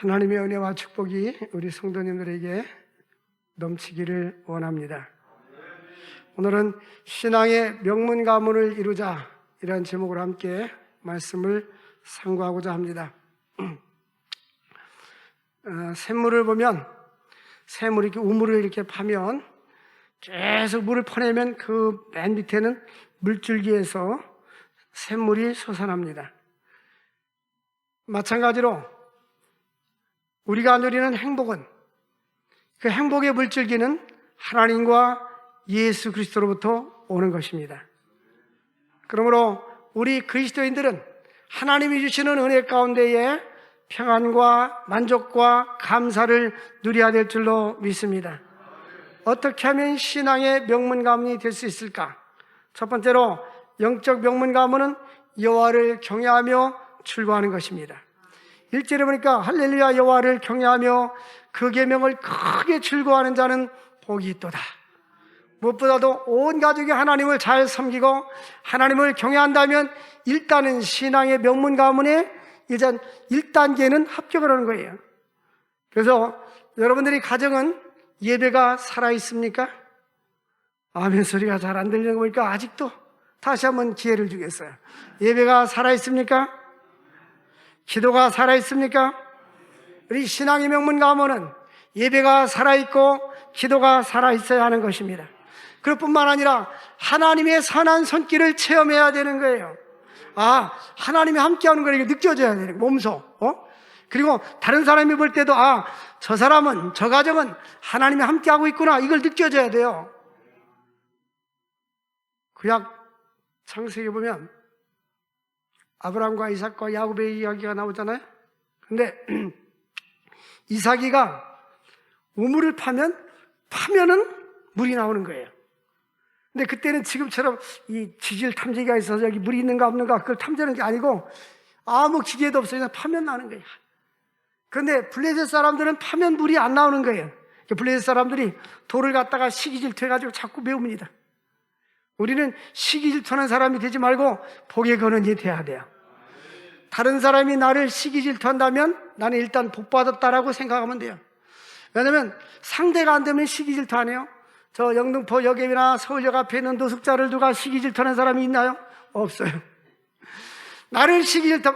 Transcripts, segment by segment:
하나님의 은혜와 축복이 우리 성도님들에게 넘치기를 원합니다. 오늘은 신앙의 명문 가문을 이루자 이런 제목으로 함께 말씀을 상고하고자 합니다. 샘물을 보면 샘물이 이렇게 우물을 이렇게 파면 계속 물을 퍼내면 그 맨 밑에는 물줄기에서 샘물이 솟아납니다. 마찬가지로 우리가 누리는 행복은, 그 행복의 물줄기는 하나님과 예수 그리스도로부터 오는 것입니다. 그러므로 우리 그리스도인들은 하나님이 주시는 은혜 가운데에 평안과 만족과 감사를 누려야 될 줄로 믿습니다. 어떻게 하면 신앙의 명문 가문이 될 수 있을까? 첫 번째로 영적 명문 가문은 여호와를 경외하며 출구하는 것입니다. 1절에 보니까 할렐루야 여호와를 경외하며 그 계명을 크게 출구하는 자는 복이 있도다. 무엇보다도 온 가족이 하나님을 잘 섬기고 하나님을 경외한다면 일단은 신앙의 명문 가문에 일단 1단계는 합격을 하는 거예요. 그래서 여러분들이 가정은 예배가 살아있습니까? 아멘 소리가 잘 안 들리는 거 보니까 아직도 다시 한번 기회를 주겠어요. 예배가 살아있습니까? 기도가 살아있습니까? 우리 신앙의 명문 가문은 예배가 살아있고 기도가 살아있어야 하는 것입니다. 그럴 뿐만 아니라 하나님의 선한 손길을 체험해야 되는 거예요. 하나님이 함께하는 걸 느껴져야 되는 거예요. 몸소. 그리고 다른 사람이 볼 때도 저 사람은, 저 가정은 하나님이 함께하고 있구나, 이걸 느껴져야 돼요. 구약 창세기에 보면 아브라함과 이삭과 야곱의 이야기가 나오잖아요. 근데 이삭이가 우물을 파면은 물이 나오는 거예요. 근데 그때는 지금처럼 이 지질 탐지기가 있어서 여기 물이 있는가 없는가 그걸 탐지하는 게 아니고 아무 기계도 없어요. 그냥 파면 나오는 거예요. 그런데 블레셋 사람들은 파면 물이 안 나오는 거예요. 블레셋 사람들이 돌을 갖다가 시기질투해가지고 자꾸 메웁니다. 우리는 시기질투하는 사람이 되지 말고 복의 근원이 돼야 돼요. 다른 사람이 나를 시기질투한다면 나는 일단 복받았다라고 생각하면 돼요. 왜냐하면 상대가 안 되면 시기질투 안 해요. 저 영등포 역에나 서울역 앞에 있는 노숙자를 누가 시기질투하는 사람이 있나요? 없어요. 나를 시기질투,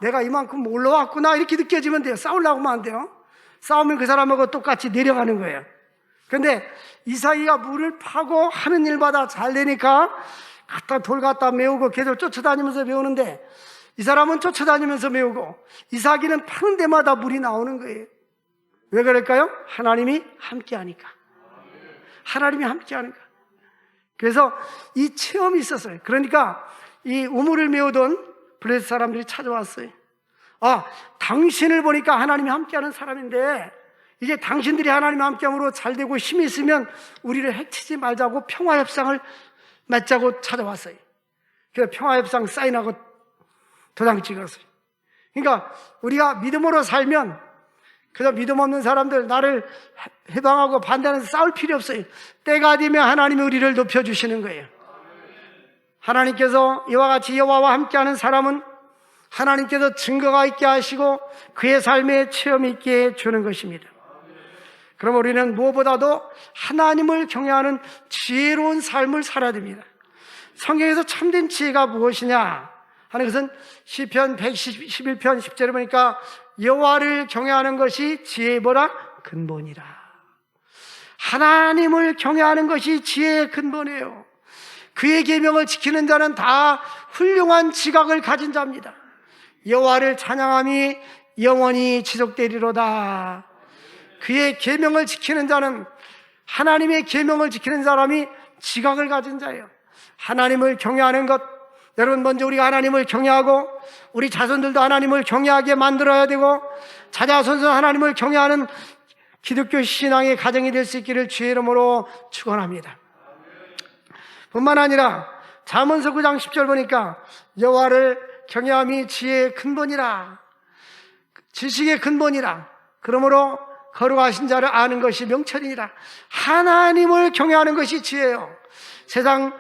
내가 이만큼 올라왔구나 이렇게 느껴지면 돼요. 싸우려고 하면 안 돼요. 싸우면 그 사람하고 똑같이 내려가는 거예요. 그런데 이삭이가 물을 파고 하는 일마다 잘 되니까 돌 갖다 메우고 계속 쫓아다니면서 메우는데 이 사람은 쫓아다니면서 메우고 이삭이는 파는 데마다 물이 나오는 거예요. 왜 그럴까요? 하나님이 함께하니까. 하나님이 함께하니까. 그래서 이 체험이 있었어요. 그러니까 이 우물을 메우던 블레셋 사람들이 찾아왔어요. 당신을 보니까 하나님이 함께하는 사람인데 이제 당신들이 하나님과 함께함으로 잘되고 힘이 있으면 우리를 해치지 말자고 평화협상을 맺자고 찾아왔어요. 그래서 평화협상 사인하고 도장 찍었어요. 그러니까 우리가 믿음으로 살면 그저 믿음 없는 사람들 나를 해방하고 반대하는 싸울 필요 없어요. 때가 되면 하나님이 우리를 높여주시는 거예요. 하나님께서 이와 같이 여호와와 함께하는 사람은 하나님께서 증거가 있게 하시고 그의 삶에 체험이 있게 해주는 것입니다. 그럼 우리는 무엇보다도 하나님을 경외하는 지혜로운 삶을 살아야 됩니다. 성경에서 참된 지혜가 무엇이냐 하는 것은 시편 111편 10절에 보니까 여호와를 경외하는 것이 지혜의 근본이라. 하나님을 경외하는 것이 지혜의 근본이에요. 그의 계명을 지키는 자는 다 훌륭한 지각을 가진 자입니다. 여호와를 찬양함이 영원히 지속되리로다. 그의 계명을 지키는 자는, 하나님의 계명을 지키는 사람이 지각을 가진 자예요. 하나님을 경외하는 것, 여러분 먼저 우리가 하나님을 경외하고 우리 자손들도 하나님을 경외하게 만들어야 되고 자자손손 하나님을 경외하는 기독교 신앙의 가정이 될 수 있기를 주의 이름으로 축원합니다. 뿐만 아니라 잠언서 9장 10절 보니까 여호와를 경외함이 지혜의 근본이라, 지식의 근본이라. 그러므로 거룩하신 자를 아는 것이 명철이니라. 하나님을 경외하는 것이 지혜예요. 세상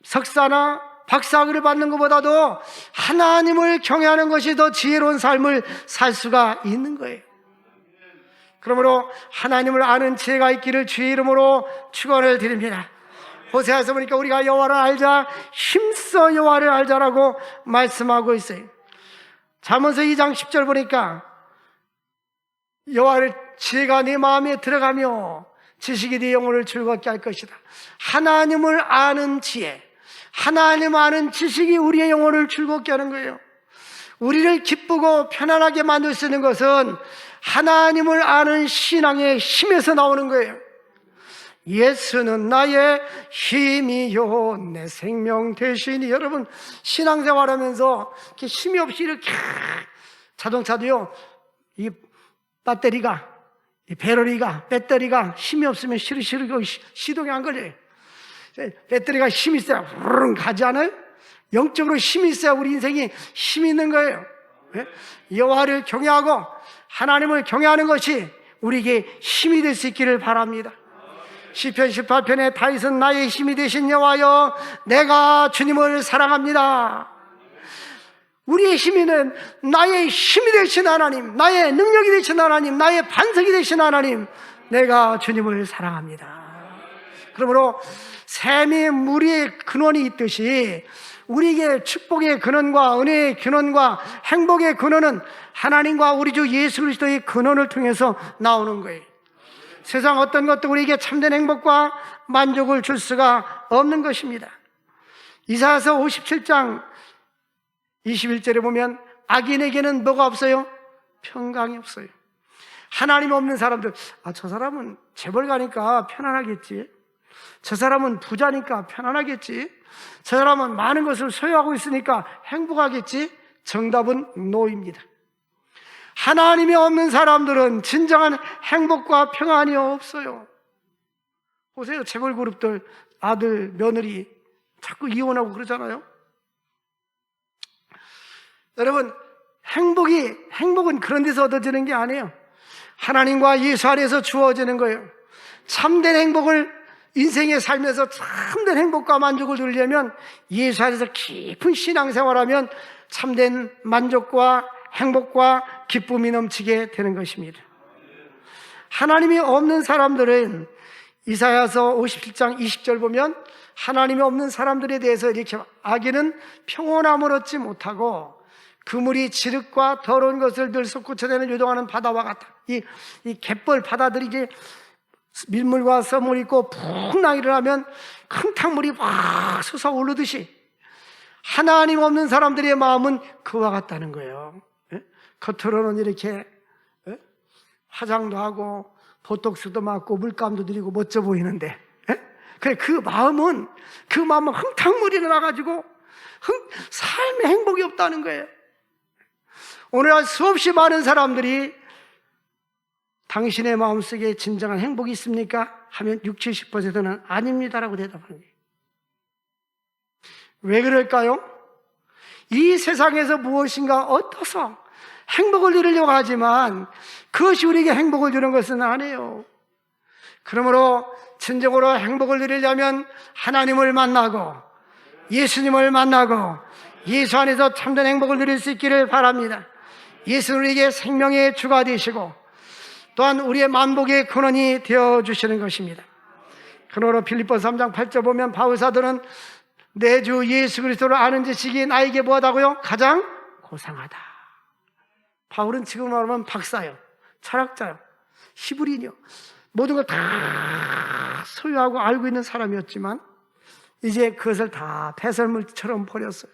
석사나 박사학위를 받는 것보다도 하나님을 경외하는 것이 더 지혜로운 삶을 살 수가 있는 거예요. 그러므로 하나님을 아는 지혜가 있기를 주의 이름으로 축원을 드립니다. 호세아서 보니까 우리가 여호와를 알자, 힘써 여호와를 알자라고 말씀하고 있어요. 잠언서 2장 10절 보니까 여호와를 지혜가 네 마음에 들어가며 지식이 네 영혼을 즐겁게 할 것이다. 하나님을 아는 지혜, 하나님 아는 지식이 우리의 영혼을 즐겁게 하는 거예요. 우리를 기쁘고 편안하게 만들 수 있는 것은 하나님을 아는 신앙의 힘에서 나오는 거예요. 예수는 나의 힘이요 내 생명 되시니. 여러분 신앙생활하면서 이렇게 힘이 없이 이렇게 자동차도요, 이 배터리가 힘이 없으면 시르시르 시동이 안 걸려요. 배터리가 힘이 있어야 후루룩 가지 않아요? 영적으로 힘이 있어야 우리 인생이 힘이 있는 거예요. 여호와를 경외하고 하나님을 경외하는 것이 우리에게 힘이 될 수 있기를 바랍니다. 시편 18편에 다윗은 나의 힘이 되신 여호와여 내가 주님을 사랑합니다. 우리의 힘이는 나의 힘이 되신 하나님, 나의 능력이 되신 하나님, 나의 반석이 되신 하나님, 내가 주님을 사랑합니다. 그러므로 샘이 물의 근원이 있듯이 우리에게 축복의 근원과 은혜의 근원과 행복의 근원은 하나님과 우리 주 예수 그리스도의 근원을 통해서 나오는 거예요. 세상 어떤 것도 우리에게 참된 행복과 만족을 줄 수가 없는 것입니다. 이사야서 57장 21절에 보면 악인에게는 뭐가 없어요? 평강이 없어요. 하나님 없는 사람들, 저 사람은 재벌 가니까 편안하겠지, 저 사람은 부자니까 편안하겠지, 저 사람은 많은 것을 소유하고 있으니까 행복하겠지. 정답은 노입니다. 하나님이 없는 사람들은 진정한 행복과 평안이 없어요. 보세요, 재벌 그룹들 아들, 며느리 자꾸 이혼하고 그러잖아요. 여러분, 행복은 그런 데서 얻어지는 게 아니에요. 하나님과 예수 안에서 주어지는 거예요. 참된 행복을 인생에 살면서 참된 행복과 만족을 누리려면 예수 안에서 깊은 신앙생활하면 참된 만족과 행복과 기쁨이 넘치게 되는 것입니다. 하나님이 없는 사람들은 이사야서 57장 20절 보면 하나님이 없는 사람들에 대해서 이렇게 악인은 평온함을 얻지 못하고 그물이 지륵과 더러운 것을 늘 솟구쳐대는 요동하는 바다와 같다. 이 갯벌 바다들이 이제 밀물과 썰물이 있고 풍랑이를 하면 큰 탕물이 확 솟아오르듯이 하나님 없는 사람들의 마음은 그와 같다는 거예요. 겉으로는 이렇게 화장도 하고 보톡스도 맞고 물감도 들이고 멋져 보이는데 그 마음은 흥탕물이 나가지고 삶에 행복이 없다는 거예요. 오늘날 수없이 많은 사람들이 당신의 마음속에 진정한 행복이 있습니까? 하면 60, 70%는 아닙니다라고 대답하는 거예요. 왜 그럴까요? 이 세상에서 무엇인가 얻어서 행복을 누리려고 하지만 그것이 우리에게 행복을 주는 것은 아니에요. 그러므로 진정으로 행복을 누리려면 하나님을 만나고 예수님을 만나고 예수 안에서 참된 행복을 누릴 수 있기를 바랍니다. 예수는 우리에게 생명의 주가 되시고 또한 우리의 만복의 근원이 되어주시는 것입니다. 그러므로 빌립보서 3장 8절 보면 바울사도는 내 주 예수 그리스도를 아는 지식이 나에게 뭐하다고요? 가장 고상하다. 바울은 지금 말하면 박사요, 철학자요, 히브리인이요, 모든 걸 다 소유하고 알고 있는 사람이었지만 이제 그것을 다 배설물처럼 버렸어요.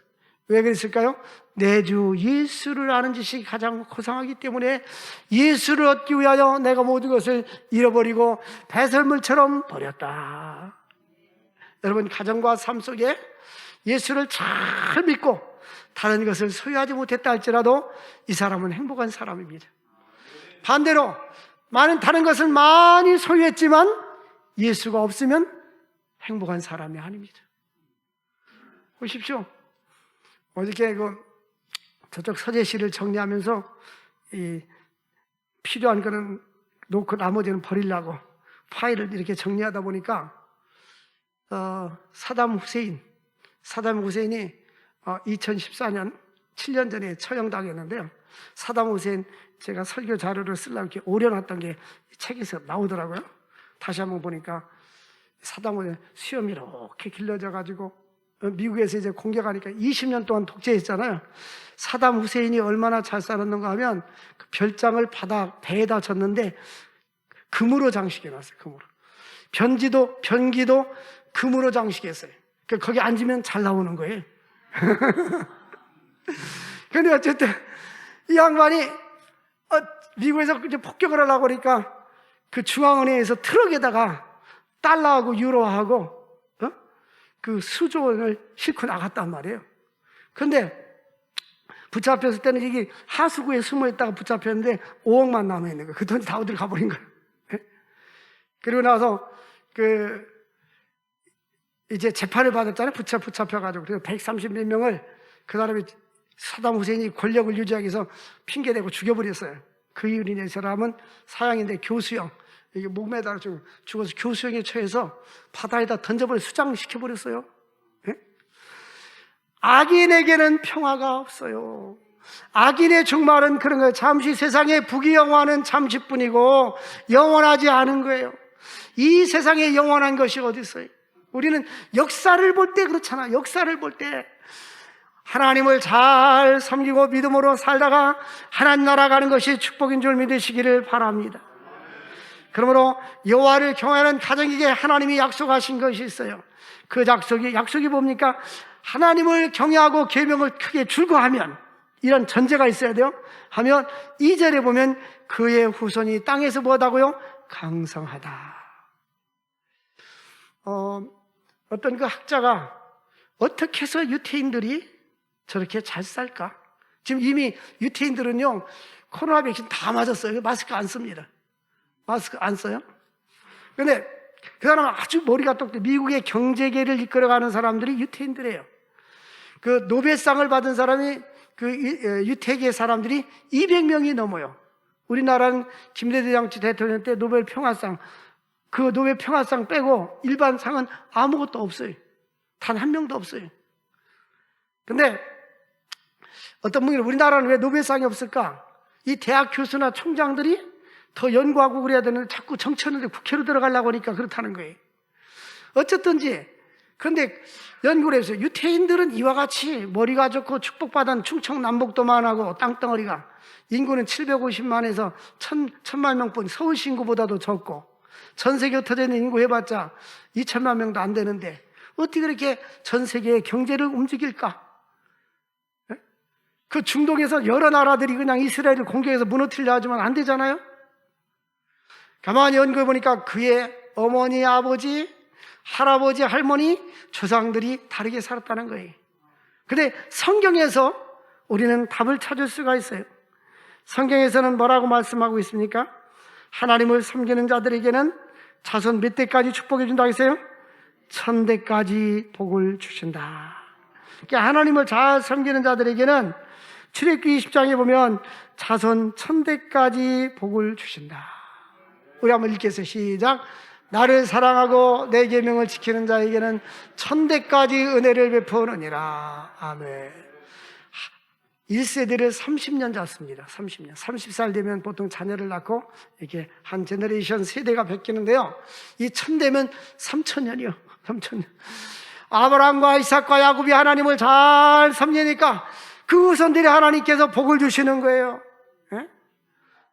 왜 그랬을까요? 내 주 예수를 아는 지식이 가장 고상하기 때문에 예수를 얻기 위하여 내가 모든 것을 잃어버리고 배설물처럼 버렸다. 여러분, 가정과 삶 속에 예수를 잘 믿고 다른 것을 소유하지 못했다 할지라도 이 사람은 행복한 사람입니다. 반대로 많은 다른 것을 많이 소유했지만 예수가 없으면 행복한 사람이 아닙니다. 보십시오. 어저께 저쪽 서재실을 정리하면서 필요한 거는 놓고 나머지는 버리려고 파일을 이렇게 정리하다 보니까 사담 후세인이 2014년 7년 전에 처형당했는데요. 사담 후세인 제가 설교 자료를 쓰려고 이렇게 오려놨던 게 책에서 나오더라고요. 다시 한번 보니까 사담 후세인 수염이 이렇게 길러져 가지고 미국에서 이제 공격하니까 20년 동안 독재했잖아요. 사담 후세인이 얼마나 잘 살았는가 하면 그 별장을 배에다 졌는데 금으로 장식해놨어요. 금으로. 변기도 금으로 장식했어요. 거기 앉으면 잘 나오는 거예요. 근데 어쨌든 이 양반이 미국에서 이제 폭격을 하려고 그러니까 그 중앙은행에서 트럭에다가 달러하고 유로하고 그 수조 원을 싣고 나갔단 말이에요. 근데 붙잡혔을 때는 이게 하수구에 숨어 있다가 붙잡혔는데 5억만 남아 있는 거예요. 그 돈이 다 어디로 가버린 거예요. 그리고 나서 이제 재판을 받았잖아요. 붙잡혀가지고. 그래서 130몇 명을 그 사람이 사담 후세인이 권력을 유지하기 위해서 핑계대고 죽여버렸어요. 그 이유로 인해 이 사람은 사형인데 교수형, 이게 목 매달아 죽어서 교수형에 처해서 바다에다 던져버려 수장시켜버렸어요. 예? 악인에게는 평화가 없어요. 악인의 종말은 그런 거예요. 잠시 세상의 부귀영화는 잠시뿐이고 영원하지 않은 거예요. 이 세상에 영원한 것이 어디 있어요? 우리는 역사를 볼 때 그렇잖아. 역사를 볼 때 하나님을 잘 섬기고 믿음으로 살다가 하나님 나라 가는 것이 축복인 줄 믿으시기를 바랍니다. 그러므로 여호와를 경외하는 가정에게 하나님이 약속하신 것이 있어요. 그 약속이 뭡니까? 하나님을 경외하고 계명을 크게 줄거하면, 이런 전제가 있어야 돼요. 하면 2절에 보면 그의 후손이 땅에서 뭐하다고요? 강성하다. 어떤 그 학자가 어떻게 해서 유태인들이 저렇게 잘 살까? 지금 이미 유태인들은요, 코로나 백신 다 맞았어요. 마스크 안 씁니다. 마스크 안 써요? 근데 그 사람은 아주 머리가 똑똑해. 미국의 경제계를 이끌어가는 사람들이 유태인들이에요. 그 노벨상을 받은 사람이 그 유태계 사람들이 200명이 넘어요. 우리나라는 김대중 정치 대통령 때 노벨 평화상, 그 노벨 평화상 빼고 일반 상은 아무것도 없어요. 단 한 명도 없어요. 근데 어떤 분이 우리나라는 왜 노벨상이 없을까? 이 대학 교수나 총장들이 더 연구하고 그래야 되는데 자꾸 정치하는데 국회로 들어가려고 하니까 그렇다는 거예요. 어쨌든지 그런데 연구를 해서 유태인들은 이와 같이 머리가 좋고 축복받은 충청남북도만 하고 땅덩어리가 인구는 750만에서 1000만 명뿐, 서울시 인구보다도 적고 전 세계 흩어져 있는 인구 해봤자 2천만 명도 안 되는데 어떻게 그렇게 전 세계의 경제를 움직일까? 그 중동에서 여러 나라들이 그냥 이스라엘을 공격해서 무너뜨리려 하지만 안 되잖아요? 가만히 연구해 보니까 그의 어머니, 아버지, 할아버지, 할머니, 조상들이 다르게 살았다는 거예요. 근데 성경에서 우리는 답을 찾을 수가 있어요. 성경에서는 뭐라고 말씀하고 있습니까? 하나님을 섬기는 자들에게는 자손 몇 대까지 축복해 준다고 했어요? 1000대까지 복을 주신다. 그러니까 하나님을 잘 섬기는 자들에게는 출애굽기 20장에 보면 자손 1000대까지 복을 주신다. 우리 한번 읽겠어요. 시작. 나를 사랑하고 내 계명을 지키는 자에게는 1000대까지 은혜를 베푸느니라. 아멘. 1세대를 30년 잤습니다. 30년. 30살 되면 보통 자녀를 낳고 이렇게 한 제너레이션 세대가 바뀌는데요. 이 1000대면 3000년이요. 3000년. 아브라함과 이삭과 야곱이 하나님을 잘 섬기니까 그 후손들이 하나님께서 복을 주시는 거예요. 예?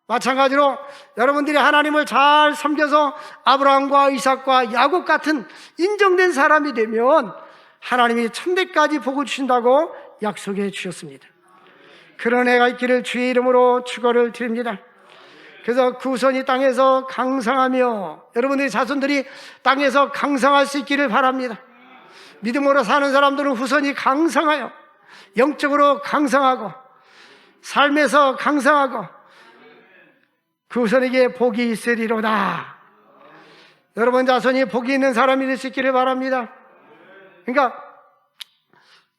마찬가지로 여러분들이 하나님을 잘 섬겨서 아브라함과 이삭과 야곱 같은 인정된 사람이 되면 하나님이 1000대까지 복을 주신다고 약속해 주셨습니다. 그런 애가 있기를 주의 이름으로 축원을 드립니다. 그래서 그 후손이 땅에서 강성하며 여러분들의 자손들이 땅에서 강성할 수 있기를 바랍니다. 믿음으로 사는 사람들은 후손이 강성하여 영적으로 강성하고 삶에서 강성하고 그 후손에게 복이 있으리로다. 여러분 자손이 복이 있는 사람이 될 수 있기를 바랍니다. 그러니까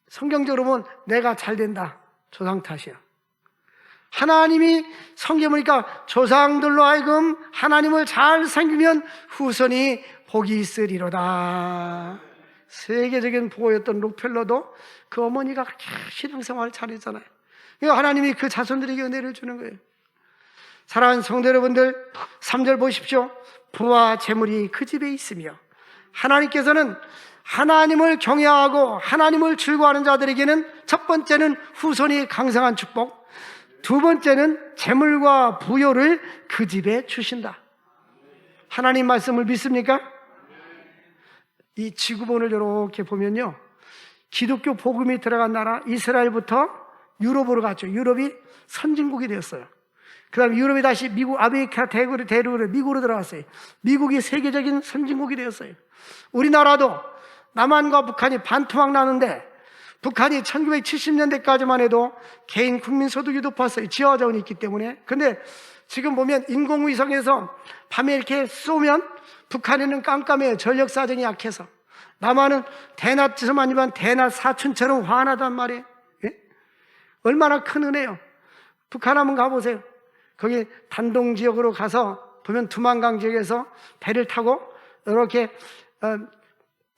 성경적으로 보면 내가 잘 된다. 조상 탓이야. 하나님이 성경 보니까 조상들로 하여금 하나님을 잘 섬기면 후손이 복이 있으리로다. 세계적인 보호였던 록펠러도 그 어머니가 그렇게 신앙생활을 잘했잖아요. 하나님이 그 자손들에게 은혜를 주는 거예요. 사랑하는 성도 여러분들, 3절 보십시오. 부와 재물이 그 집에 있으며, 하나님께서는 하나님을 경외하고 하나님을 즐거워하는 자들에게는 첫 번째는 후손이 강성한 축복, 두 번째는 재물과 부요를 그 집에 주신다. 하나님 말씀을 믿습니까? 이 지구본을 이렇게 보면요, 기독교 복음이 들어간 나라 이스라엘부터 유럽으로 갔죠. 유럽이 선진국이 되었어요. 그 다음에 유럽이 다시 미국, 아메리카 대륙으로 미국으로 들어갔어요. 미국이 세계적인 선진국이 되었어요. 우리나라도 남한과 북한이 반토막 나는데, 북한이 1970년대까지만 해도 개인 국민소득이 높았어요. 지하자원이 있기 때문에. 근데 지금 보면 인공위성에서 밤에 이렇게 쏘면 북한에는 깜깜해요. 전력사정이 약해서. 남한은 대낮처럼 아니면 대낮 사춘처럼 환하단 말이에요. 예? 얼마나 큰 은혜요. 북한 한번 가보세요. 거기 단동지역으로 가서 보면 두만강 지역에서 배를 타고 이렇게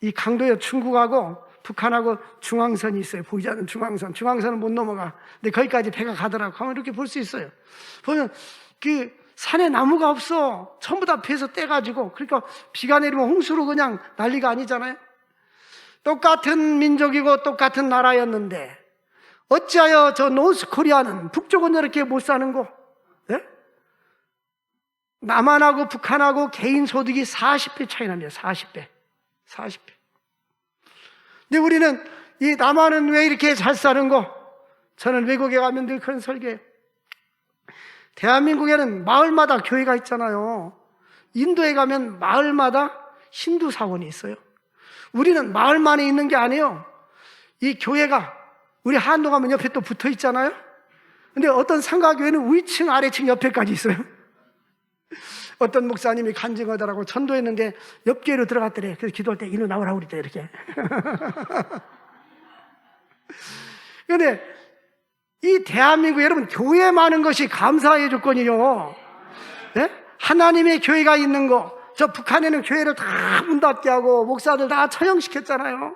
이 강도요, 중국하고 북한하고 중앙선이 있어요. 보이지 않는 중앙선. 중앙선은 못 넘어가. 근데 거기까지 배가 가더라고. 가면 이렇게 볼 수 있어요. 보면 그 산에 나무가 없어. 전부 다 배에서 떼가지고. 그러니까 비가 내리면 홍수로 그냥 난리가 아니잖아요. 똑같은 민족이고 똑같은 나라였는데 어찌하여 저 노스코리아는 북쪽은 이렇게 못 사는 거? 예? 남한하고 북한하고 개인 소득이 40배 차이 납니다. 40배. 근데 우리는 이 남한은 왜 이렇게 잘 사는 거? 저는 외국에 가면 늘 그런 설교해요. 대한민국에는 마을마다 교회가 있잖아요. 인도에 가면 마을마다 힌두 사원이 있어요. 우리는 마을만에 있는 게 아니에요. 이 교회가 우리 한도 가면 옆에 또 붙어 있잖아요. 근데 어떤 상가교회는 위층 아래층 옆에까지 있어요. 어떤 목사님이 간증하더라고. 전도했는데 옆 교회로 들어갔더래. 그래서 기도할 때 이리 나오라고 그랬대, 이렇게. 그런데 이 대한민국, 여러분, 교회 많은 것이 감사의 조건이요. 예? 하나님의 교회가 있는 거. 저 북한에는 교회를 다 문 닫게 하고 목사들 다 처형시켰잖아요.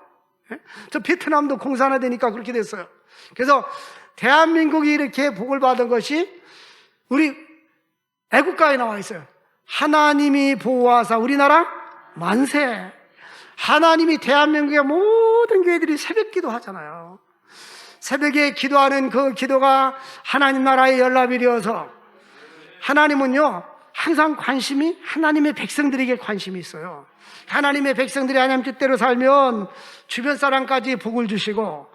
예? 저 베트남도 공산화되니까 그렇게 됐어요. 그래서 대한민국이 이렇게 복을 받은 것이 우리 애국가에 나와 있어요. 하나님이 보호하사 우리나라 만세. 하나님이 대한민국의 모든 교회들이 새벽 기도 하잖아요. 새벽에 기도하는 그 기도가 하나님 나라의 연락이 되어서, 하나님은요 항상 관심이 하나님의 백성들에게 관심이 있어요. 하나님의 백성들이 하나님 뜻대로 살면 주변 사람까지 복을 주시고,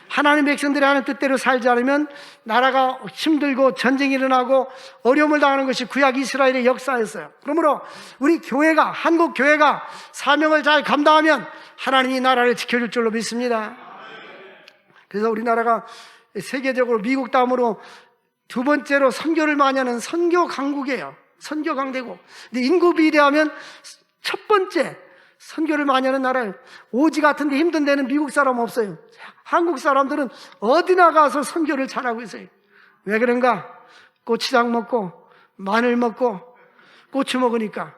하나님의 백성들이 하나님 뜻대로 살지 않으면 나라가 힘들고 전쟁이 일어나고 어려움을 당하는 것이 구약 이스라엘의 역사였어요. 그러므로 우리 교회가, 한국 교회가 사명을 잘 감당하면 하나님이 나라를 지켜줄 줄로 믿습니다. 그래서 우리나라가 세계적으로 미국 다음으로 두 번째로 선교를 많이 하는 선교 강국이에요. 선교 강대국. 근데 인구 비례하면 첫 번째 선교를 많이 하는 나라예요. 오지 같은 데 힘든 데는 미국 사람 없어요. 한국 사람들은 어디 나가서 선교를 잘하고 있어요. 왜 그런가? 고추장 먹고 마늘 먹고 고추 먹으니까.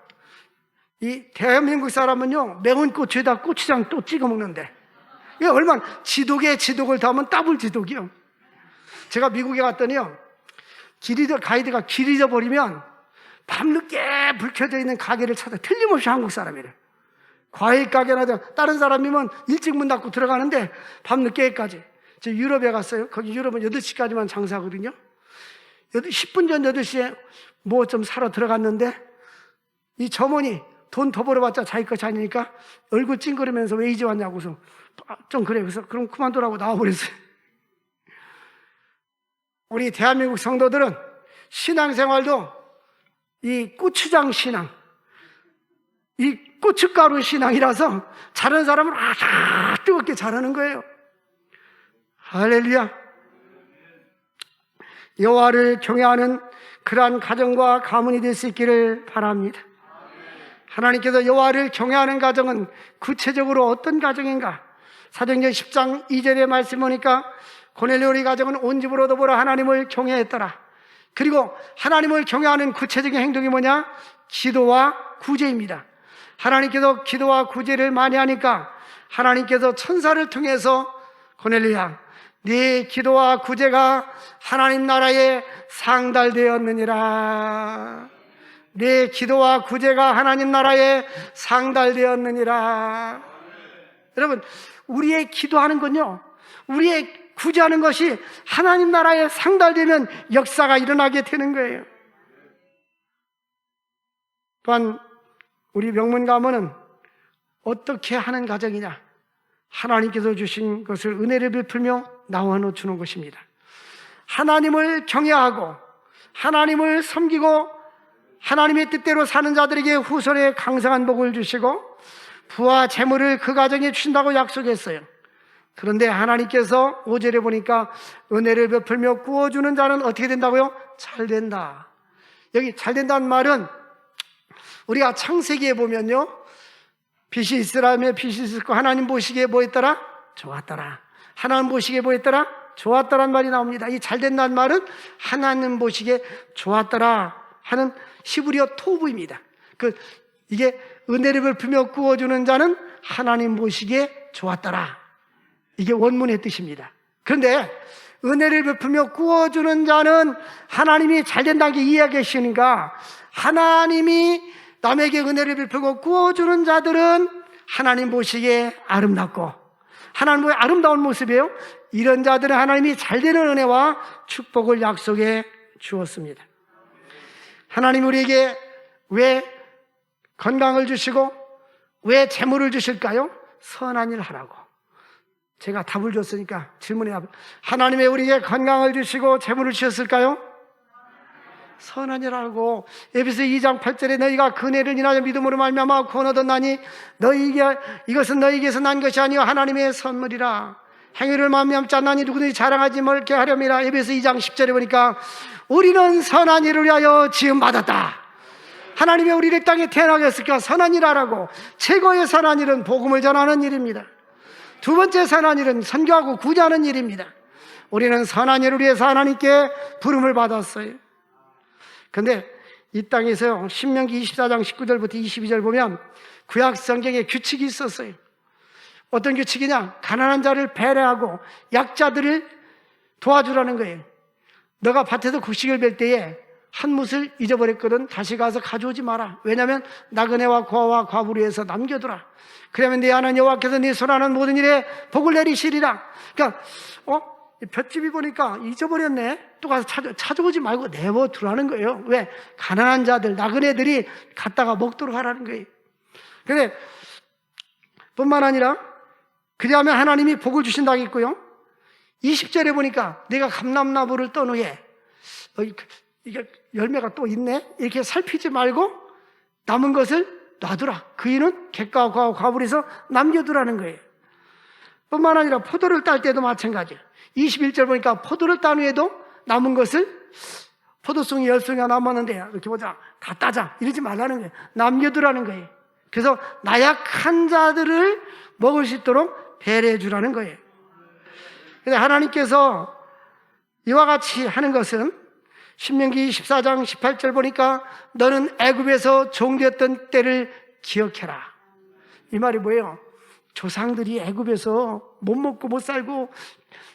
이 대한민국 사람은요 매운 고추에다 고추장 또 찍어 먹는데, 이게 얼마나 지독에 지독을 더하면 더블 지독이요. 제가 미국에 갔더니요, 가이드가 길 잃어버리면 밤늦게 불 켜져 있는 가게를 찾아, 틀림없이 한국 사람이래. 과일 가게나 다른 사람이면 일찍 문 닫고 들어가는데 밤늦게까지. 저 유럽에 갔어요. 거기 유럽은 8시까지만 장사하거든요. 10분 전 8시에 뭐 좀 사러 들어갔는데 이 점원이 돈 더 벌어봤자 자기 것이 아니니까 얼굴 찡그리면서 왜 이제 왔냐고서 좀 그래. 그래서 그럼 그만두라고 나와버렸어요. 우리 대한민국 성도들은 신앙생활도 이 고추장 신앙, 이 고춧가루 신앙이라서 잘하는 사람은 뜨겁게 잘하는 거예요. 할렐루야. 여호와를 경외하는 그러한 가정과 가문이 될 수 있기를 바랍니다. 하나님께서 여호와를 경외하는 가정은 구체적으로 어떤 가정인가? 사도행전 10장 2절의 말씀 보니까 고넬료의 가정은 온 집으로 더불어 하나님을 경외했더라. 그리고 하나님을 경외하는 구체적인 행동이 뭐냐? 기도와 구제입니다. 하나님께서 기도와 구제를 많이 하니까 하나님께서 천사를 통해서 고넬료야, 네 기도와 구제가 하나님 나라에 상달되었느니라. 네 기도와 구제가 하나님 나라에 상달되었느니라. 여러분, 우리의 기도하는 건요, 우리의 구제하는 것이 하나님 나라에 상달되면 역사가 일어나게 되는 거예요. 또한 우리 명문 가문은 어떻게 하는 가정이냐? 하나님께서 주신 것을 은혜를 베풀며 나눠 주는 것입니다. 하나님을 경외하고 하나님을 섬기고 하나님의 뜻대로 사는 자들에게 후손에 강성한 복을 주시고 부와 재물을 그 가정에 주신다고 약속했어요. 그런데 하나님께서 5절에 보니까 은혜를 베풀며 구워주는 자는 어떻게 된다고요? 잘 된다. 여기 잘 된다는 말은 우리가 창세기에 보면요, 빛이 있으라며 빛이 있었고 하나님 보시기에 뭐 했더라? 좋았더라. 하나님 보시기에 뭐 했더라? 좋았더란 말이 나옵니다. 이 잘 된다는 말은 하나님 보시기에 좋았더라 하는 히브리어 토브입니다. 이게 은혜를 베풀며 구워주는 자는 하나님 보시기에 좋았더라. 이게 원문의 뜻입니다. 그런데 은혜를 베풀며 구워주는 자는 하나님이 잘 된다는 게 이해하시니까 하나님이 남에게 은혜를 베풀고 구워주는 자들은 하나님 보시기에 아름답고 하나님의 아름다운 모습이에요. 이런 자들은 하나님이 잘 되는 은혜와 축복을 약속해 주었습니다. 하나님 우리에게 왜 건강을 주시고 왜 재물을 주실까요? 선한 일 하라고. 제가 답을 줬으니까 질문에 하나님의 우리에게 건강을 주시고 재물을 주셨을까요? 선한 일 하라고. 에베소 2장 8절에 너희가 그네를 인하여 믿음으로 말미암아 구원 얻었나니 이것은 너희에게서 난 것이 아니요 하나님의 선물이라. 행위를 말미암지 않나니 누구든지 자랑하지 말게 하렴이라. 에베소 2장 10절에 보니까 우리는 선한 일을 위하여 지음받았다. 하나님이 우리를 땅에 태어나게 했으니까 선한 일 하라고. 최고의 선한 일은 복음을 전하는 일입니다. 두 번째 선한 일은 선교하고 구제하는 일입니다. 우리는 선한 일을 위해서 하나님께 부름을 받았어요. 그런데 이 땅에서 신명기 24장 19절부터 22절 보면 구약 성경에 규칙이 있었어요. 어떤 규칙이냐? 가난한 자를 배려하고 약자들을 도와주라는 거예요. 너가 밭에서 곡식을 벨 때에 한 뭇을 잊어버렸거든 다시 가서 가져오지 마라. 왜냐하면 나그네와 고아와 과부를 위해서 남겨두라. 그러면 네 하나님 여호와께서 네 손하는 모든 일에 복을 내리시리라. 그러니까 볏집이 보니까 잊어버렸네. 또 가서 찾아오지 말고 내버두라는 거예요. 왜? 가난한 자들, 나그네들이 갔다가 먹도록 하라는 거예요. 그런데 뿐만 아니라 그리하면 하나님이 복을 주신다고 했고요. 20절에 보니까 내가 감람나무를 떤 후에 이게 열매가 또 있네? 이렇게 살피지 말고 남은 것을 놔두라. 그 이는 객과 과부를 해서 남겨두라는 거예요. 뿐만 아니라 포도를 딸 때도 마찬가지예요. 21절 보니까 포도를 딴 후에도 남은 것을 포도송이 10송이가 남았는데 이렇게 보자 다 따자 이러지 말라는 거예요. 남겨두라는 거예요. 그래서 나약한 자들을 먹을 수 있도록 배려해 주라는 거예요. 근데 하나님께서 이와 같이 하는 것은 신명기 14장 18절 보니까 너는 애굽에서 종되었던 때를 기억해라. 이 말이 뭐예요? 조상들이 애굽에서 못 먹고 못 살고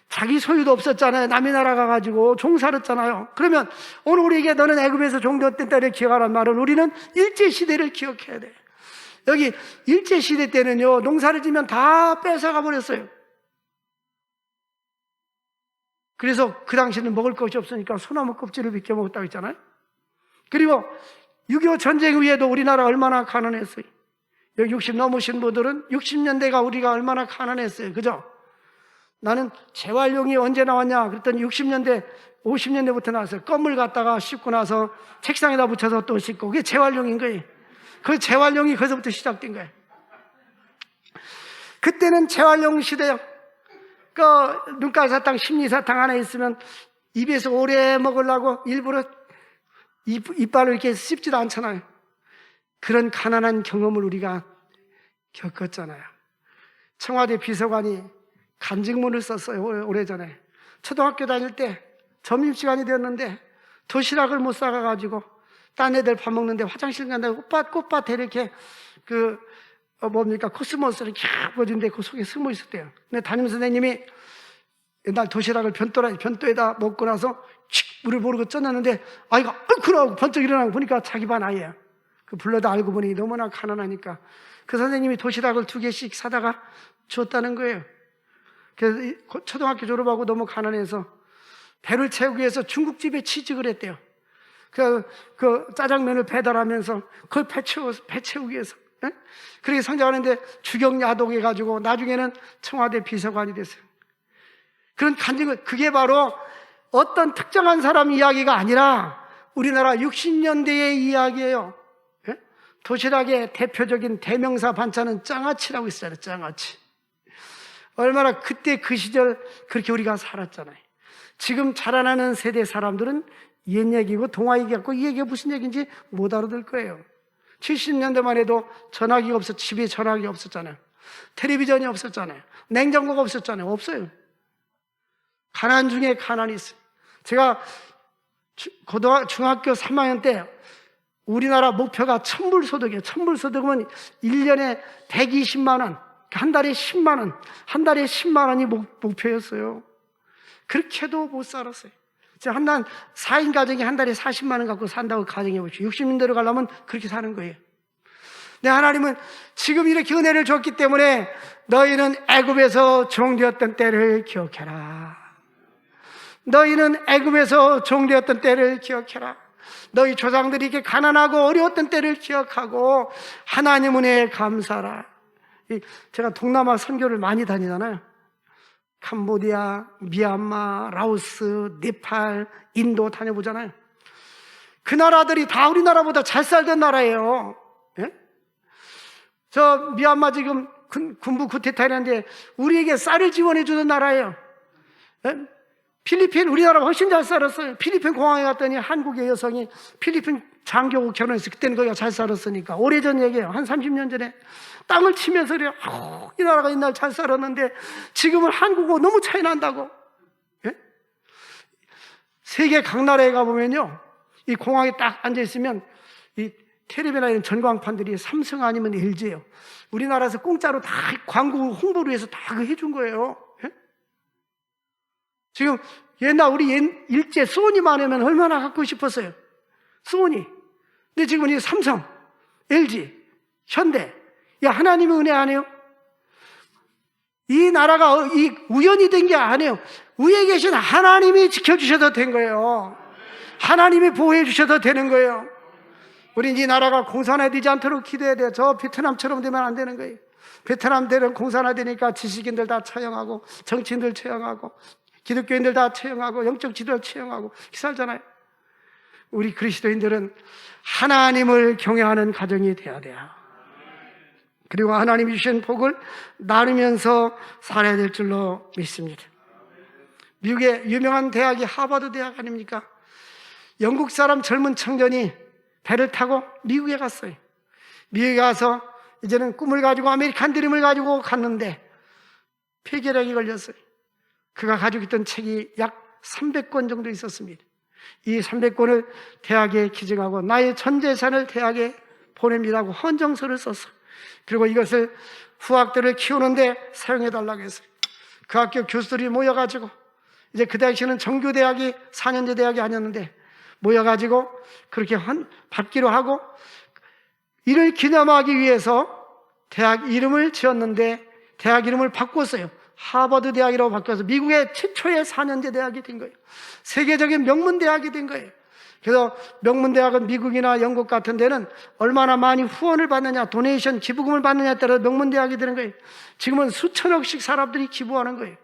자기 소유도 없었잖아요. 남의 나라 가가지고 종살았잖아요. 그러면 오늘 우리에게 너는 애굽에서 종되었던 때를 기억하라는 말은 우리는 일제시대를 기억해야 돼. 여기 일제시대 때는요 농사를 지면 다 뺏어가 버렸어요. 그래서 그 당시에는 먹을 것이 없으니까 소나무 껍질을 벗겨 먹었다고 했잖아요. 그리고 6.25 전쟁 후에도 우리나라 얼마나 가난했어요. 여기 60 넘으신 분들은 60년대가 우리가 얼마나 가난했어요. 그죠? 나는 재활용이 언제 나왔냐 그랬더니 60년대 50년대부터 나왔어요. 껌을 갖다가 씹고 나서 책상에다 붙여서 또 씹고 그게 재활용인 거예요. 그 재활용이 거기서부터 시작된 거예요. 그때는 재활용 시대요. 그 눈가시 사탕, 심리사탕 하나 있으면 입에서 오래 먹으려고 일부러 이빨을 이렇게 씹지도 않잖아요. 그런 가난한 경험을 우리가 겪었잖아요. 청와대 비서관이 간직문을 썼어요. 오래전에 초등학교 다닐 때 점심시간이 되었는데 도시락을 못 싸가가지고 딴 애들 밥 먹는데 화장실 간다고 꽃밭에 이렇게 코스모스를 캬 보여준데 그 속에 숨어 있었대요. 근데 담임 선생님이 옛날 도시락을 변도에다 먹고 나서 물을 모르고 쪄놨는데 아이가 그러고 번쩍 일어나고 보니까 자기 반 아이야. 그 불러다 알고 보니 너무나 가난하니까 그 선생님이 도시락을 2개씩 사다가 줬다는 거예요. 그래서 초등학교 졸업하고 너무 가난해서 배를 채우기 위해서 중국집에 취직을 했대요. 그 짜장면을 배달하면서 그걸 배 채우기 위해서. 예? 그렇게 성장하는데 주경야독해가지고 나중에는 청와대 비서관이 됐어요. 그런 간증을, 그게 바로 어떤 특정한 사람 이야기가 아니라 우리나라 60년대의 이야기예요. 예? 도시락의 대표적인 대명사 반찬은 장아찌라고 있어요. 장아찌. 얼마나 그때 그 시절 그렇게 우리가 살았잖아요. 지금 자라나는 세대 사람들은 옛 얘기고 동화 얘기 같고 이 얘기가 무슨 얘기인지 못 알아들 거예요. 70년대만 해도 전화기가 집에 전화기가 없었잖아요. 텔레비전이 없었잖아요. 냉장고가 없었잖아요. 없어요. 가난 중에 가난이 있어요. 제가 중학교 3학년 때 우리나라 목표가 천불소득이에요. 천불소득은 1년에 120만 원, 한 달에 10만 원, 한 달에 10만 원이 목표였어요. 그렇게도 못 살았어요. 한 달 4인 가정이 한 달에 40만 원 갖고 산다고 가정해 보십시오. 60년대로 가려면 그렇게 사는 거예요. 근데 하나님은 지금 이렇게 은혜를 줬기 때문에 너희는 애굽에서 종되었던 때를 기억해라. 너희는 애굽에서 종되었던 때를 기억해라. 너희 조상들이 이렇게 가난하고 어려웠던 때를 기억하고 하나님 은혜에 감사하라. 제가 동남아 선교를 많이 다니잖아요. 캄보디아, 미얀마, 라오스, 네팔, 인도 다녀보잖아요. 그 나라들이 다 우리나라보다 잘 살던 나라예요. 예? 저 미얀마 지금 군부 쿠데타했는데 우리에게 쌀을 지원해 주는 나라예요. 예? 필리핀 우리나라가 훨씬 잘 살았어요. 필리핀 공항에 갔더니 한국의 여성이 필리핀 장교하고 결혼했어요. 그때는 거기가 잘 살았으니까. 오래전 얘기예요. 한 30년 전에 땅을 치면서 그래요. 이 나라가 옛날 잘 살았는데 지금은 한국하고 너무 차이 난다고. 예? 세계 각 나라에 가보면요, 이 공항에 딱 앉아있으면 이 텔레비나 이런 전광판들이 삼성 아니면 LG예요. 우리나라에서 공짜로 다 광고 홍보를 위해서 다 해준 거예요. 예? 지금 옛날 우리 일제 소니만 하면 얼마나 갖고 싶었어요. 소니. 근데 지금 이 삼성, LG, 현대, 야, 하나님의 은혜 안 해요? 이 나라가 우연히 된 게 아니에요. 위에 계신 하나님이 지켜주셔도 된 거예요. 하나님이 보호해 주셔도 되는 거예요. 우린 이 나라가 공산화되지 않도록 기도해야 돼요. 저 베트남처럼 되면 안 되는 거예요. 베트남들은 공산화되니까 지식인들 다 처형하고 정치인들 처형하고 기독교인들 다 처형하고 영적 지도를 처형하고 살잖아요. 우리 그리스도인들은 하나님을 경외하는 가정이 되어야 돼요. 그리고 하나님이 주신 복을 나누면서 살아야 될 줄로 믿습니다. 미국의 유명한 대학이 하버드 대학 아닙니까? 영국 사람 젊은 청년이 배를 타고 미국에 갔어요. 미국에 가서 이제는 꿈을 가지고 아메리칸 드림을 가지고 갔는데 폐결핵이 걸렸어요. 그가 가지고 있던 책이 약 300권 정도 있었습니다. 이 300권을 대학에 기증하고 나의 전 재산을 대학에 보냅니다고 헌정서를 썼어요. 그리고 이것을 후학들을 키우는데 사용해달라고 했어요. 그 학교 교수들이 모여가지고, 이제 그 당시에는 정규대학이 4년제 대학이 아니었는데 모여가지고 그렇게 받기로 하고, 이를 기념하기 위해서 대학 이름을 지었는데 대학 이름을 바꿨어요. 하버드 대학이라고 바뀌어서 미국의 최초의 4년제 대학이 된 거예요. 세계적인 명문 대학이 된 거예요. 그래서 명문 대학은 미국이나 영국 같은 데는 얼마나 많이 후원을 받느냐, 도네이션 기부금을 받느냐에 따라 명문 대학이 되는 거예요. 지금은 수천억씩 사람들이 기부하는 거예요.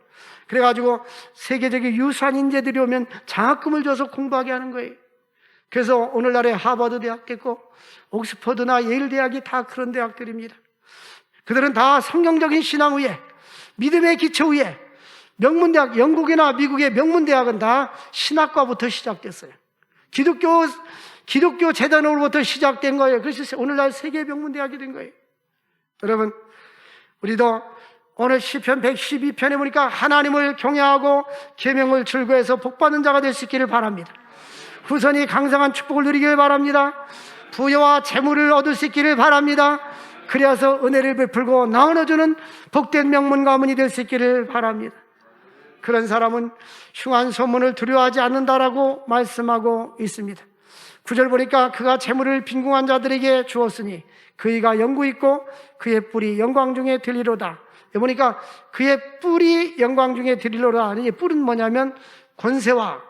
그래가지고 세계적인 유수한 인재들이 오면 장학금을 줘서 공부하게 하는 거예요. 그래서 오늘날의 하버드 대학 됐고 옥스퍼드나 예일 대학이 다 그런 대학들입니다. 그들은 다 성경적인 신앙 위에, 믿음의 기초 위에, 명문대학, 영국이나 미국의 명문대학은 다 신학과부터 시작됐어요. 기독교 재단으로부터 시작된 거예요. 그래서 오늘날 세계 명문대학이 된 거예요. 여러분, 우리도 오늘 시편 112편에 보니까 하나님을 경외하고 계명을 즐거워해서 복받는 자가 될 수 있기를 바랍니다. 후손이 강성한 축복을 누리길 바랍니다. 부여와 재물을 얻을 수 있기를 바랍니다. 그래서 은혜를 베풀고 나눠주는 복된 명문 가문이 될 수 있기를 바랍니다. 그런 사람은 흉한 소문을 두려워하지 않는다라고 말씀하고 있습니다. 9절 보니까 그가 재물을 빈궁한 자들에게 주었으니 그이가 영구 있고 그의 뿔이 영광 중에 들리로다. 여기 보니까 그의 뿔이 영광 중에 들리로다. 이 뿔은 뭐냐면 권세와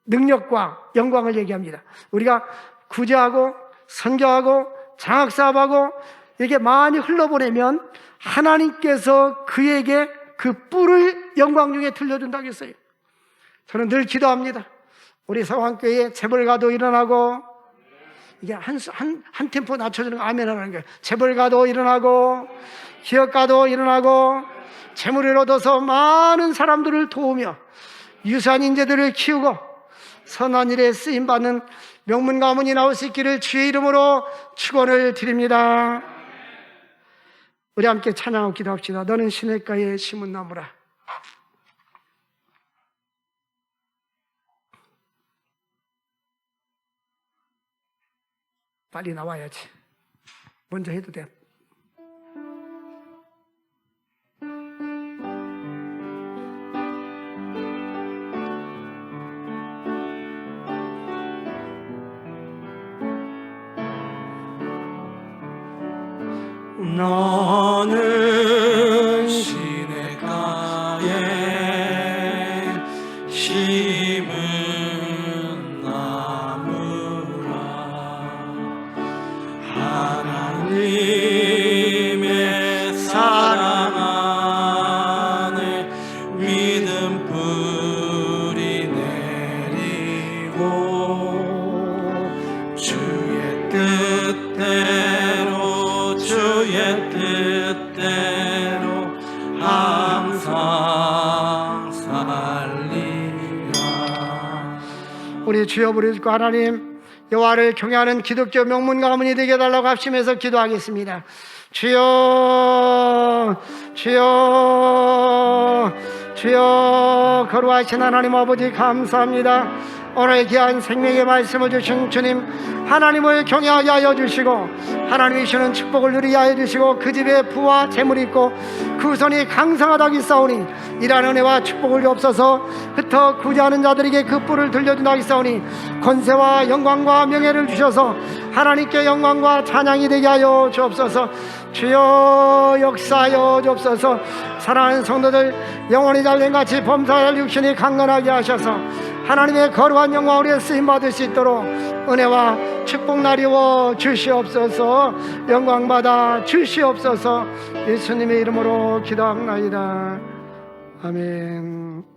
능력과 영광을 얘기합니다. 우리가 구제하고 선교하고 장학사업하고 이렇게 많이 흘러보내면 하나님께서 그에게 그 뿔을 영광 중에 들려준다고 했어요. 저는 늘 기도합니다. 우리 서강교회에 재벌가도 일어나고, 이게 한 템포 낮춰주는 거 아멘 하는 거예요. 재벌가도 일어나고 기업가도 일어나고 재물을 얻어서 많은 사람들을 도우며 유수한 인재들을 키우고 선한 일에 쓰임받는 명문 가문이 나올 수 있기를 주의 이름으로 축원을 드립니다. 우리 함께 찬양하고 기도합시다. 너는 시냇가에 심은 나무라. 빨리 나와야지. 먼저 해도 돼. 너는 시냇가에 심은 나무라. 하나님의 사랑 안에 믿음 뿌리 내리고 주의 뜻대로 주의 뜻대로 항상 살리라. 우리 주여 부르짖고 하나님 여호와를 경외하는 기독교 명문 가문이 되게 해달라고 합심해서 기도하겠습니다. 주여 주여 주여, 거룩하신 하나님 아버지 감사합니다. 오늘 귀한 생명의 말씀을 주신 주님, 하나님을 경외하게 하여 주시고 하나님이 주시는 축복을 누리게 하여 주시고 그 집에 부와 재물이 있고 그 손이 강성하다고 있사오니 이러한 은혜와 축복을 주옵소서. 흩어 구제하는 자들에게 그 뿔을 들려준다고 있사오니 권세와 영광과 명예를 주셔서 하나님께 영광과 찬양이 되게 하여 주옵소서. 주여 역사하여 주옵소서. 사랑하는 성도들 영원히 잘된같이 범사할 육신이 강건하게 하셔서 하나님의 거룩한 영광 우리의 쓰임받을 수 있도록 은혜와 축복 나리워 주시옵소서. 영광받아 주시옵소서. 예수님의 이름으로 기도합니다. 아멘.